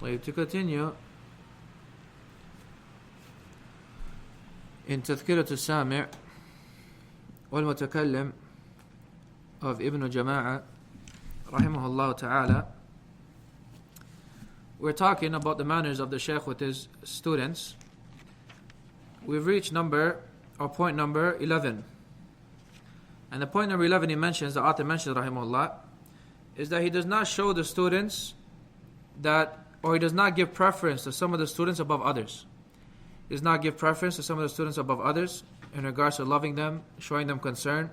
To continue, in تذكرة السامع والمتكلم of Ibn Jamaah rahimahullah ta'ala, we're talking about the manners of the Shaykh with his students. We've reached point number 11. And the point number 11 he mentions, the author mentions rahimahullah, is that he does not show the students or he does not give preference to some of the students above others. He does not give preference to some of the students above others in regards to loving them, showing them concern,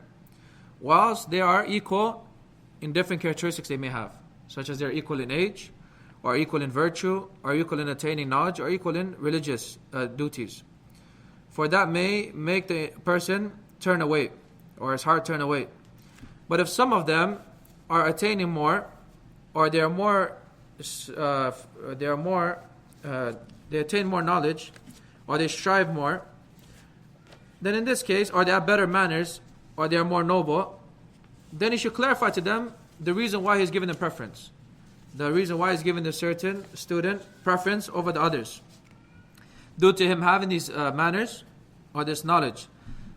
whilst they are equal in different characteristics they may have, such as they're equal in age, or equal in virtue, or equal in attaining knowledge, or equal in religious duties. For that may make the person turn away, or his heart turn away. But if some of them are attaining more, or they attain more knowledge, or they strive more, then in this case, or they have better manners, or they are more noble, then he should clarify to them the reason why he's given them preference. The reason why he's given the certain student preference over the others, due to him having these manners or this knowledge.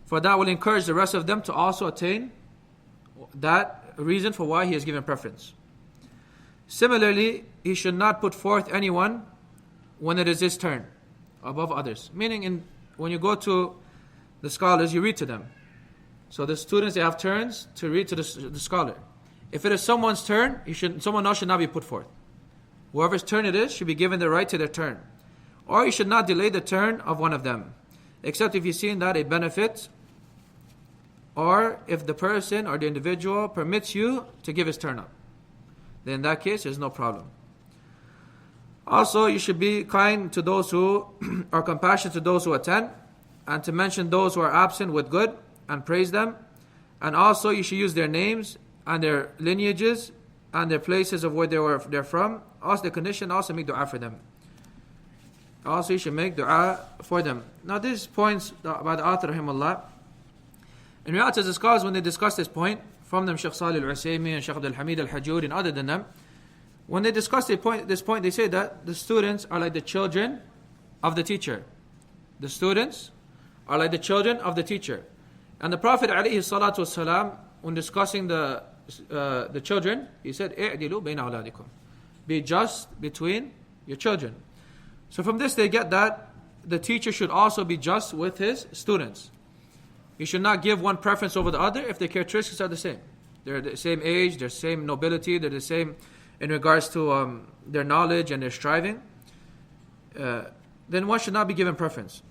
For that will encourage the rest of them to also attain that reason for why he has given preference. Similarly, he should not put forth anyone when it is his turn above others. Meaning, when you go to the scholars, you read to them. So the students, they have turns to read to the scholar. If it is someone's turn, someone else should not be put forth. Whoever's turn it is should be given the right to their turn. Or you should not delay the turn of one of them, except if you see in that a benefit, or if the person or the individual permits you to give his turn up. Then in that case, there's no problem. Also, you should be kind to those who are compassionate to those who attend, and to mention those who are absent with good, and praise them. And also, you should use their names and their lineages and their places of where they're from. Also, the condition, also make dua for them. Also, you should make dua for them. Now, these points by the author, rahimahullah, in reality, the scholars, when they discuss this point, from them Shaykh Salih al-Usaymi and Shaykh Abdul Hamid al-Hajuri and other than them, when they discuss this point, they say that the students are like the children of the teacher. The students are like the children of the teacher. And the Prophet ﷺ, when discussing the children, he said, "I'dilu bayna awladikum." Be just between your children. So from this they get that the teacher should also be just with his students. He should not give one preference over the other if their characteristics are the same. They're the same age, they're the same nobility, they're the same in regards to their knowledge and their striving. Then one should not be given preference.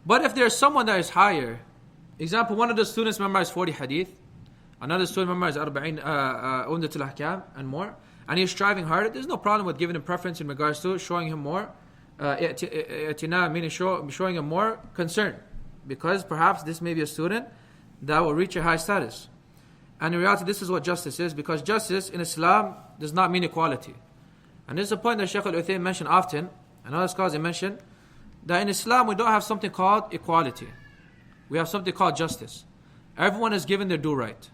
But if there's someone that is higher, example, one of the students memorized 40 hadith, another student memorized 40 Umdat al-Ahkam and more, and he's striving harder, there's no problem with giving him preference in regards to showing him more i'tina, meaning showing him more concern, because perhaps this may be a student that will reach a high status. And in reality, this is what justice is, because justice in Islam does not mean equality. And this is a point that Shaykh al-Uthaymin mentioned often, and other scholars they mentioned, that in Islam we don't have something called equality. We have something called justice. Everyone is given their due right.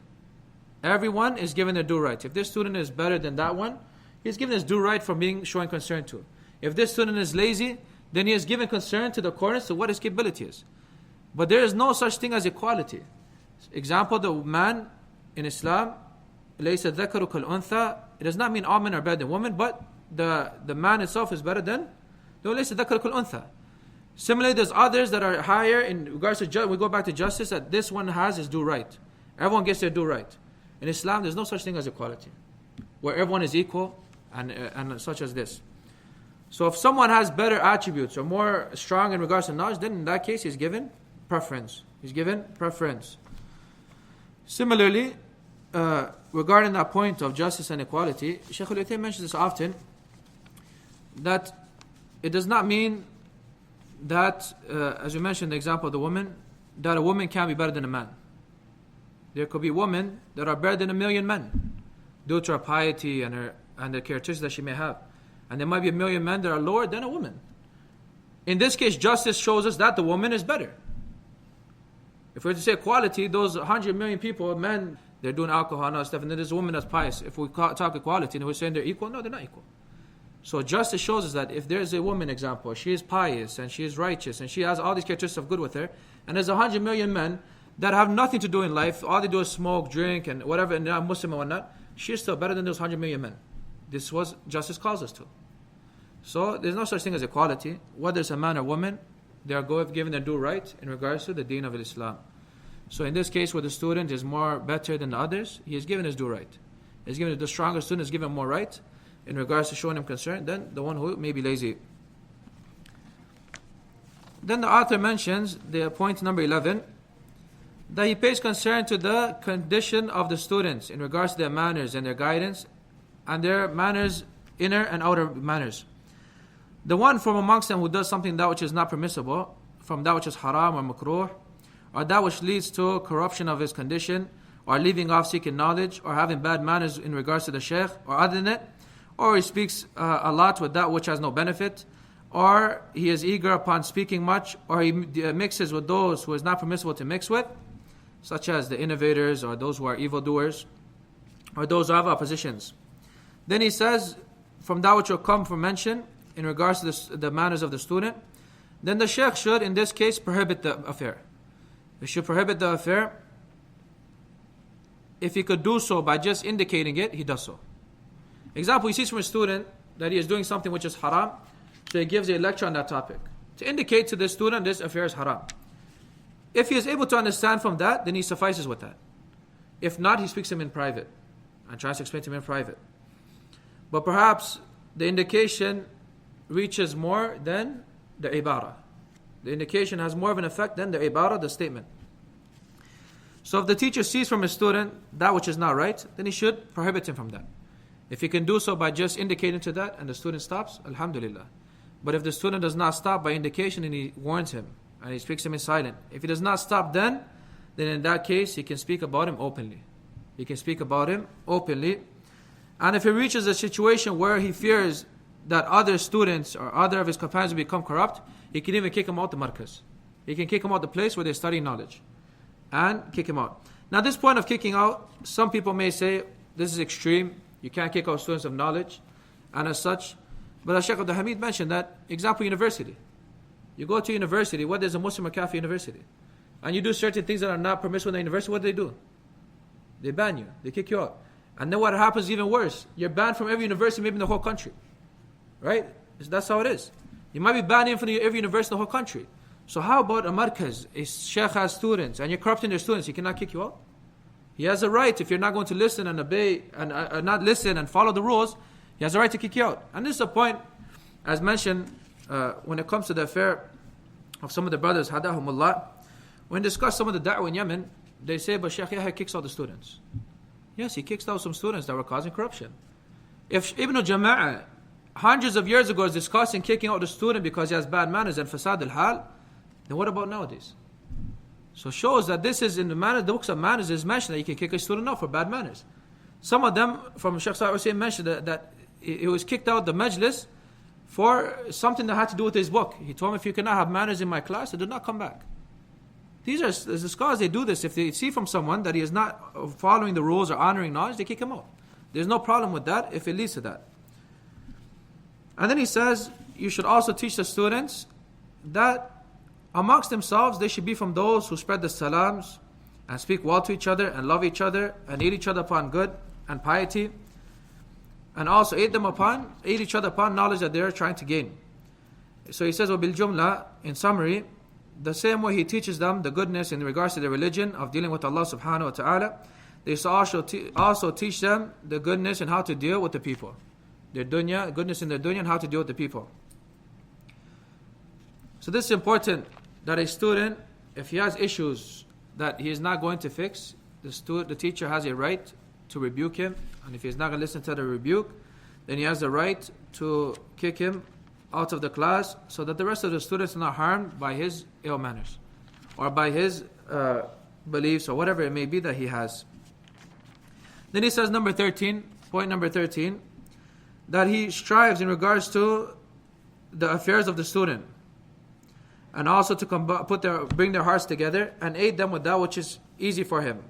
Everyone is given their due right. If this student is better than that one, he's given his due right for showing concern to. If this student is lazy, then he is given concern to the accordance to what his capability is. But there is no such thing as equality. Example, the man in Islam, لَيْسَ الذَّكَرُ كَالْأُنْثَى, it does not mean all men are better than women, but the man itself is better than لَيْسَ الذَّكَرُ كَالْأُنْثَى. Similarly, there's others that are higher in regards to we go back to justice, that this one has his due right. Everyone gets their due right. In Islam, there's no such thing as equality, where everyone is equal and such as this. So if someone has better attributes or more strong in regards to knowledge, then in that case he's given preference. He's given preference. Similarly, regarding that point of justice and equality, Shaykh al-Uthaymin mentions this often, that it does not mean that, as you mentioned the example of the woman, that a woman can be better than a man. There could be women that are better than 1,000,000 men due to her piety and the characteristics that she may have. And there might be 1,000,000 men that are lower than a woman. In this case, justice shows us that the woman is better. If we were to say equality, those 100 million people, men, they're doing alcohol and other stuff, and then there's a woman that's pious. If we talk equality and we're saying they're equal, no, they're not equal. So justice shows us that if there's a woman, example, she is pious and she is righteous and she has all these characteristics of good with her, and there's 100 million men that have nothing to do in life, all they do is smoke, drink, and whatever, and they're not Muslim and whatnot, she is still better than those 100 million men. This was justice calls us to. So there's no such thing as equality. Whether it's a man or woman, they are given their due right in regards to the deen of Islam. So in this case, where the student is more better than the others, he is given his due right. He's given the stronger student is given more right in regards to showing him concern than the one who may be lazy. Then the author mentions the point number 11, that he pays concern to the condition of the students in regards to their manners and their guidance and their manners, inner and outer manners. The one from amongst them who does something that which is not permissible, from that which is haram or makruh, or that which leads to corruption of his condition, or leaving off seeking knowledge, or having bad manners in regards to the shaykh, or other than it, or he speaks a lot with that which has no benefit, or he is eager upon speaking much, or he mixes with those who is not permissible to mix with, such as the innovators, or those who are evildoers, or those who have oppositions. Then he says, from that which will come from mention, in regards to the manners of the student, then the shaykh should, in this case, prohibit the affair. He should prohibit the affair. If he could do so by just indicating it, he does so. Example, he sees from a student that he is doing something which is haram, so he gives a lecture on that topic to indicate to the student this affair is haram. If he is able to understand from that, then he suffices with that. If not, he speaks to him in private and tries to explain to him in private. But perhaps the indication reaches more than the ibarah. The indication has more of an effect than the ibarah, the statement. So if the teacher sees from his student that which is not right, then he should prohibit him from that. If he can do so by just indicating to that and the student stops, alhamdulillah. But if the student does not stop by indication and he warns him and he speaks to him in silent, if he does not stop then in that case he can speak about him openly. He can speak about him openly. And if he reaches a situation where he fears that other students or other of his companions will become corrupt, he can even kick him out the markaz. He can kick him out the place where they're studying knowledge and kick him out. Now this point of kicking out, some people may say this is extreme. You can't kick out students of knowledge and as such. But as Shaykh Abdul Hamid mentioned that, example, university. You go to university, whether it's a Muslim or Kafir university, and you do certain things that are not permissible in the university, what do? They ban you. They kick you out. And then what happens even worse, you're banned from every university, maybe in the whole country. Right? That's how it is. You might be banned from every university in the whole country. So how about a markaz? A sheikh has students and you're corrupting their students. He cannot kick you out. He has a right, if you're not going to listen and obey and not listen and follow the rules, he has a right to kick you out. And this is a point, as mentioned, when it comes to the affair of some of the brothers, hadahumullah, when discuss some of the da'wah in Yemen, they say, but Shaykh Yahya kicks out the students. Yes, he kicks out some students that were causing corruption. If Ibn Jamaah hundreds of years ago is discussing kicking out the student because he has bad manners and fasad al-hal, then what about nowadays? So it shows that this is in the books of manners is mentioned that you can kick a student out for bad manners. Some of them from Shaykh Salih Hussein mentioned that he was kicked out the majlis for something that had to do with his book. He told him, if you cannot have manners in my class, then do not come back. These are the scholars, they do this. If they see from someone that he is not following the rules or honoring knowledge, they kick him out. There's no problem with that if it leads to that. And then he says, you should also teach the students that amongst themselves, they should be from those who spread the salams and speak well to each other and love each other and aid each other upon good and piety. And also aid each other upon knowledge that they are trying to gain. So he says, وَبِالْجُمْلَةِ, in summary, the same way he teaches them the goodness in regards to their religion of dealing with Allah subhanahu wa ta'ala, they also teach them the goodness in how to deal with the people. Their dunya, goodness in their dunya and how to deal with the people. So this is important, that a student, if he has issues that he is not going to fix, the teacher has a right to rebuke him. And if he is not going to listen to the rebuke, then he has the right to kick him out of the class so that the rest of the students are not harmed by his ill manners or by his beliefs or whatever it may be that he has. Then he says point number 13, that he strives in regards to the affairs of the student and also to bring their hearts together and aid them with that which is easy for him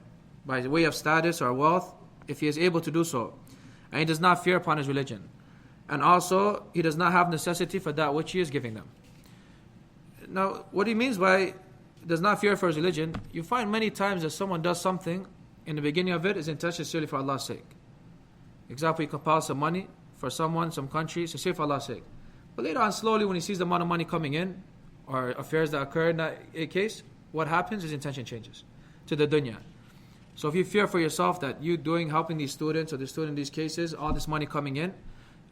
by way of status or wealth, if he is able to do so, and he does not fear upon his religion. and also he does not have necessity for that which he is giving them. Now, what he means by does not fear for his religion, you find many times that someone does something, in the beginning of it, his intention is sincerely for Allah's sake. Example, he compiles some money for someone, some country, sincerely for Allah's sake. But later on, slowly, when he sees the amount of money coming in, or affairs that occur in that case, what happens? His intention changes to the dunya. So if you fear for yourself that you helping these students, or the student in these cases, all this money coming in,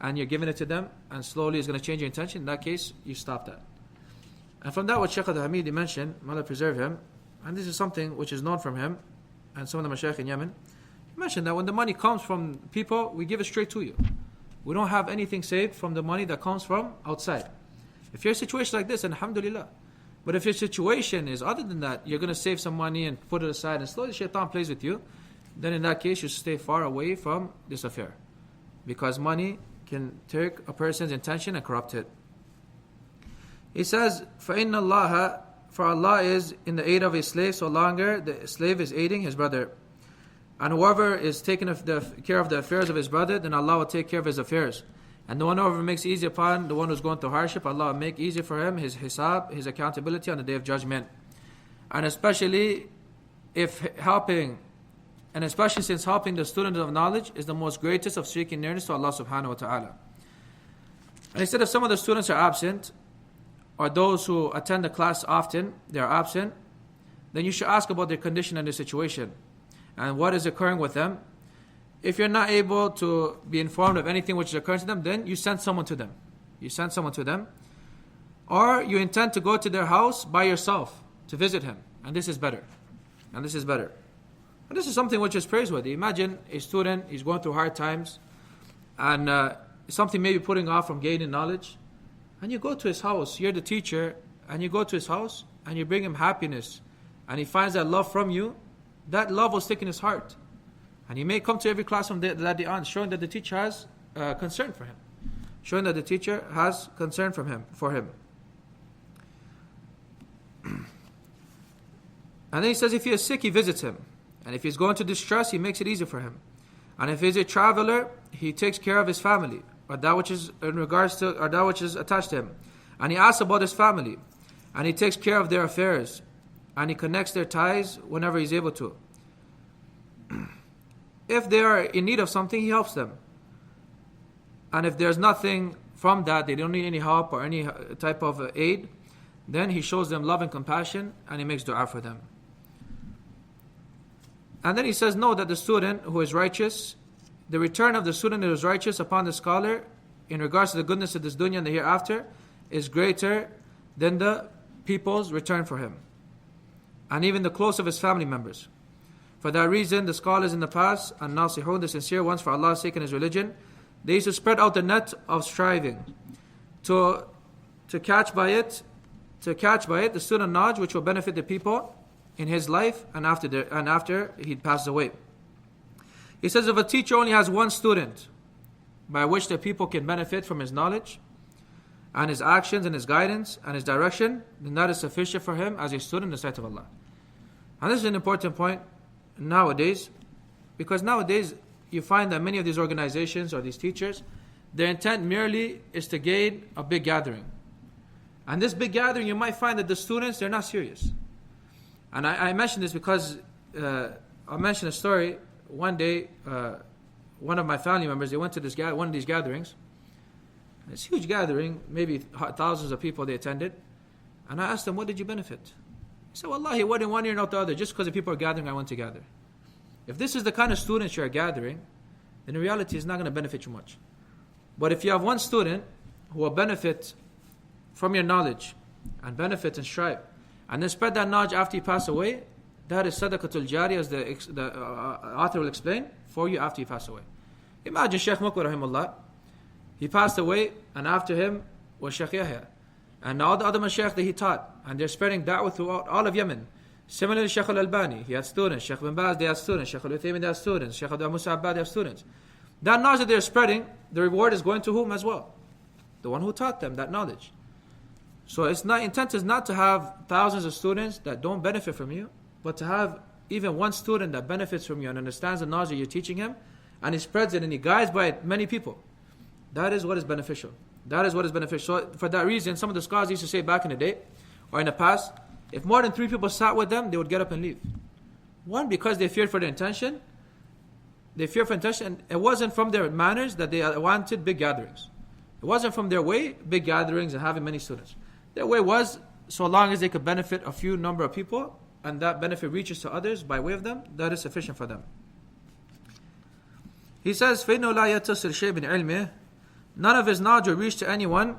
and you're giving it to them, and slowly it's going to change your intention, in that case, you stop that. And from that, what Shaykh al-Hamidi mentioned, may Allah preserve him, and this is something which is known from him, and some of the Mashaykh in Yemen, he mentioned that when the money comes from people, we give it straight to you. We don't have anything saved from the money that comes from outside. If you're in a situation like this, then alhamdulillah. But if your situation is other than that, you're going to save some money and put it aside, and slowly shaitan plays with you, then in that case, you stay far away from this affair. Because money can take a person's intention and corrupt it. He says, فَإِنَّ اللَّهَ, for Allah is in the aid of his slave so longer the slave is aiding his brother. And whoever is taking care of the affairs of his brother, then Allah will take care of his affairs. And the one whoever makes easy upon the one who's going through hardship, Allah will make easy for him his hisab, his accountability on the Day of Judgment. And especially since helping the student of knowledge is the most greatest of seeking nearness to Allah subhanahu wa ta'ala. And he said if some of the students are absent, or those who attend the class often, they are absent, then you should ask about their condition and their situation, and what is occurring with them. If you're not able to be informed of anything which is occurring to them, then you send someone to them. Or you intend to go to their house by yourself to visit him. And this is better. And this is something which is praiseworthy. Imagine a student, he's going through hard times, and something maybe putting off from gaining knowledge. And you go to his house, you're the teacher, and you go to his house, and you bring him happiness, and he finds that love from you. That love will stick in his heart. And he may come to every class from that day on, showing that the teacher has concern for him. For him. And then he says if he is sick, he visits him. And if he's going to distress, he makes it easy for him. And if he's a traveler, he takes care of his family, or that which is attached to him. And he asks about his family. And he takes care of their affairs. And he connects their ties whenever he's able to. If they are in need of something, he helps them. And if there's nothing from that, they don't need any help or any type of aid, then he shows them love and compassion, and he makes dua for them. And then he says, know that the student who is righteous, the return of the student who is righteous upon the scholar in regards to the goodness of this dunya and the hereafter is greater than the people's return for him, and even the close of his family members. For that reason, the scholars in the past, and nasihun, the sincere ones for Allah's sake and his religion, they used to spread out the net of striving to catch by it the student knowledge which will benefit the people in his life and after he passes away. He says if a teacher only has one student by which the people can benefit from his knowledge and his actions and his guidance and his direction, then that is sufficient for him as a student in the sight of Allah. And this is an important point nowadays, because nowadays you find that many of these organizations or these teachers, their intent merely is to gain a big gathering. And this big gathering, you might find that the students, they're not serious. And I mention this because I'll mention a story. One day, one of my family members, they went to one of these gatherings. This huge gathering, maybe thousands of people they attended. And I asked them, what did you benefit? He said, wallahi, it wasn't one ear not the other. Just because the people are gathering, I went to gather. If this is the kind of students you are gathering, then in reality it's not going to benefit you much. But if you have one student who will benefit from your knowledge and benefit and strive, and then spread that knowledge after you pass away, that is sadaqatul jari, as the author will explain, for you after you pass away. Imagine Shaykh Mukbir rahimahullah, he passed away, and after him was Shaykh Yahya, and all the other mashaykh that he taught, and they're spreading da'wah throughout all of Yemen. Similarly, Shaykh Al-Albani, he had students. Shaykh bin Baz, they had students. Shaykh Al-Uthaymin, they had students. Shaykh Abdul Musa Abbad, they have students. That knowledge that they're spreading, the reward is going to whom as well? The one who taught them that knowledge. So intent is not to have thousands of students that don't benefit from you, but to have even one student that benefits from you and understands the knowledge that you're teaching him, and he spreads it and he guides by it many people. That is what is beneficial. That is what is beneficial. So for that reason, some of the scholars used to say back in the day, or in the past, if more than 3 people sat with them, they would get up and leave. One, because they feared for their intention. They feared for intention. It wasn't from their manners that they wanted big gatherings. It wasn't from their way, big gatherings and having many students. Their way was, so long as they could benefit a few number of people, and that benefit reaches to others by way of them, that is sufficient for them. He says, فَإِنَّهُ لَا يَتَّصِلْ شَيْءٍ مِنْ عِلْمِهِ. None of his knowledge will reach to anyone.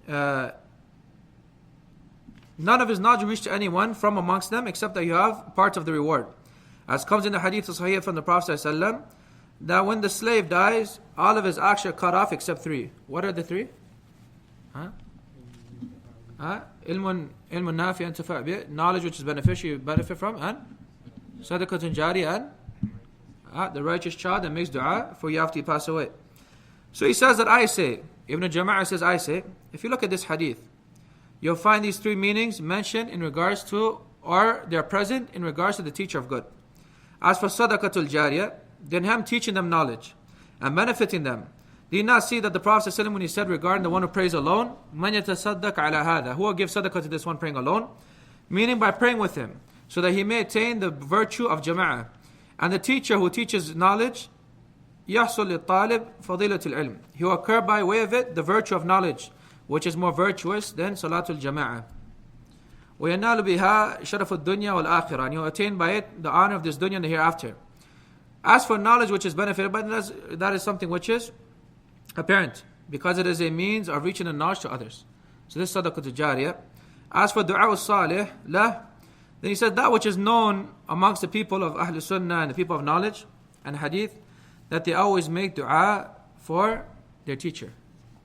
None of his knowledge will reach to anyone from amongst them, except that you have part of the reward. As comes in the hadith of Sahih from the Prophet ﷺ, that when the slave dies, all of his acts are cut off except 3. What are the 3? Ilmun nafi and tafa' bi, knowledge which is beneficial, you benefit from, and sadaqatun jari, and the righteous child that makes dua for you after you pass away. So he says that I say, Ibn Jamaah says I say, if you look at this hadith, you'll find these 3 meanings mentioned in regards to, or they're present in regards to the teacher of good. As for sadaqatul jariyah, then him teaching them knowledge and benefiting them. Do you not see that the Prophet ﷺ, when he said regarding the one who prays alone, مَنْ يَتَصَدَّقْ عَلَى هَذَا, who will give sadaqah to this one praying alone? Meaning by praying with him, so that he may attain the virtue of Jamaah. And the teacher who teaches knowledge, يَحْصُلْ لِلطَّالِبْ فَضِيلَةُ الْعِلْمِ, he will occur by way of it the virtue of knowledge, which is more virtuous than Salatul Jama'ah. وَيَنَالُ بِهَا شَرَفُ الدُّنْيَا وَالْآخِرَةِ, and he will attain by it the honor of this dunya and the hereafter. As for knowledge which is benefited, but that is something which is apparent, because it is a means of reaching the knowledge to others. So this is sadaqatul jariyah. As for du'a al-salih, lah, then he said that which is known amongst the people of Ahlul Sunnah and the people of knowledge and hadith, that they always make dua for their teacher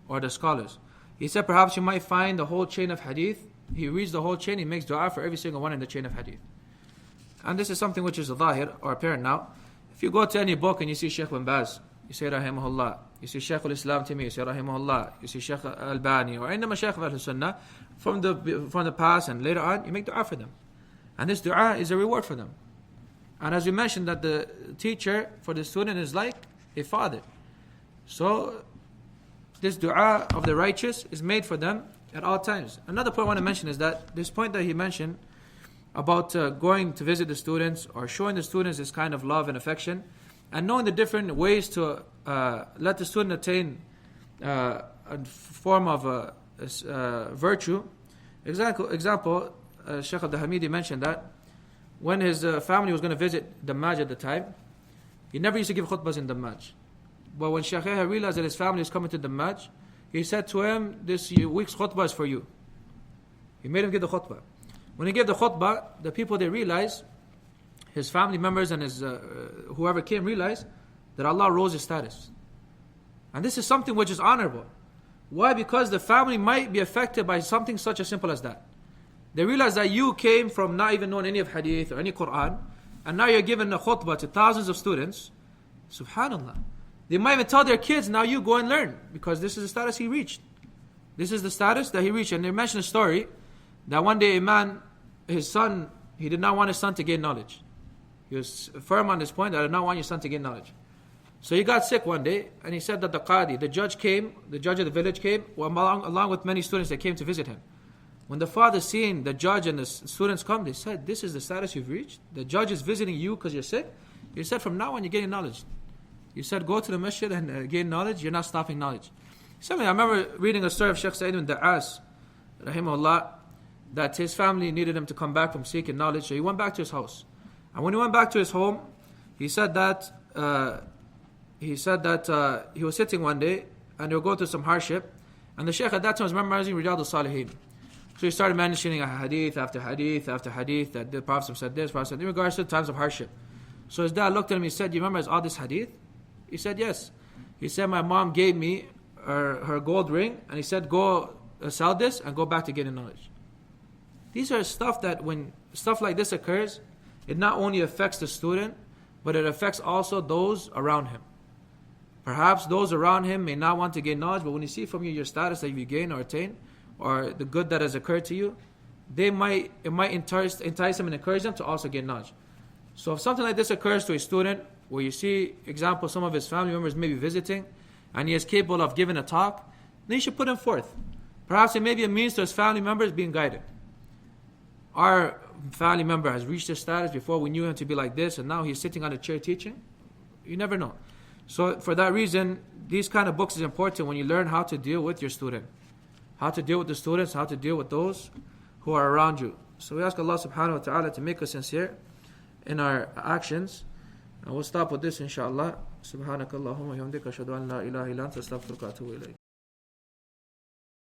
or the scholars. He said perhaps you might find the whole chain of hadith, he reads the whole chain, he makes dua for every single one in the chain of hadith. And this is something which is zahir or apparent now. If you go to any book and you see Shaykh bin Baz, you say rahimahullah. You see Shaykh al-Islam Taymiyyah, you say rahimahullah. You see Shaykh Al-Albani or any Shaykh of Ahlul Sunnah from the past and later on, you make dua for them. And this dua is a reward for them. And as we mentioned, that the teacher for the student is like a father. So this dua of the righteous is made for them at all times. Another point I want to mention is that this point that he mentioned about going to visit the students or showing the students this kind of love and affection, and knowing the different ways to let the student attain a form of virtue. Example, Shaykh al-Hamidi mentioned that when his family was going to visit Dammaj at the time, he never used to give khutbahs in Dammaj. But when Shaykh realized that his family is coming to Dammaj, he said to him, this week's khutbah is for you. He made him give the khutbah. When he gave the khutbah, the people, they realized, his family members and his whoever came realized that Allah rose his status. And this is something which is honorable. Why? Because the family might be affected by something such as simple as that. They realize that you came from not even knowing any of hadith or any Quran, and now you're giving a khutbah to thousands of students. Subhanallah. They might even tell their kids, now you go and learn, because this is the status he reached. This is the status that he reached. And they mentioned a story that one day a man, his son, he did not want his son to gain knowledge. He was firm on this point, that I did not want your son to gain knowledge. So he got sick one day, and he said that the qadi, the judge of the village came, along with many students that came to visit him. When the father seen the judge and the students come, they said, this is the status you've reached? The judge is visiting you because you're sick? He said, from now on you're getting knowledge. You said, go to the masjid and gain knowledge, you're not stopping knowledge. I remember reading a story of Shaykh Sa'id bin Da'as, rahimahullah, that his family needed him to come back from seeking knowledge, so he went back to his house. And when he went back to his home, he said that he was sitting one day and they were going through some hardship, and the Shaykh at that time was memorizing Riyadh al-Salihin. So he started mentioning hadith after hadith after hadith, that the Prophet said this, Prophet said, in regards to times of hardship. So his dad looked at him, he said, do you memorize all this hadith? He said, yes. He said, my mom gave me her gold ring, and he said, go sell this and go back to getting knowledge. These are stuff that when stuff like this occurs, it not only affects the student, but it affects also those around him. Perhaps those around him may not want to gain knowledge, but when you see from you your status that you gain or attain, or the good that has occurred to you, it might entice them and encourage them to also gain knowledge. So if something like this occurs to a student, where you see, example, some of his family members may be visiting, and he is capable of giving a talk, then you should put him forth. Perhaps it may be a means to his family members being guided. Our family member has reached this status. Before we knew him to be like this, and now he's sitting on a chair teaching. You never know. So for that reason, these kind of books is important when you learn how to deal with your student. How to deal with the students, how to deal with those who are around you. So we ask Allah subhanahu wa ta'ala to make us sincere in our actions. And we'll stop with this inshallah. Subhanakallahumma hamdika ashhadu an la ilaha illa anta astaghfiruka wa atubu ilayk.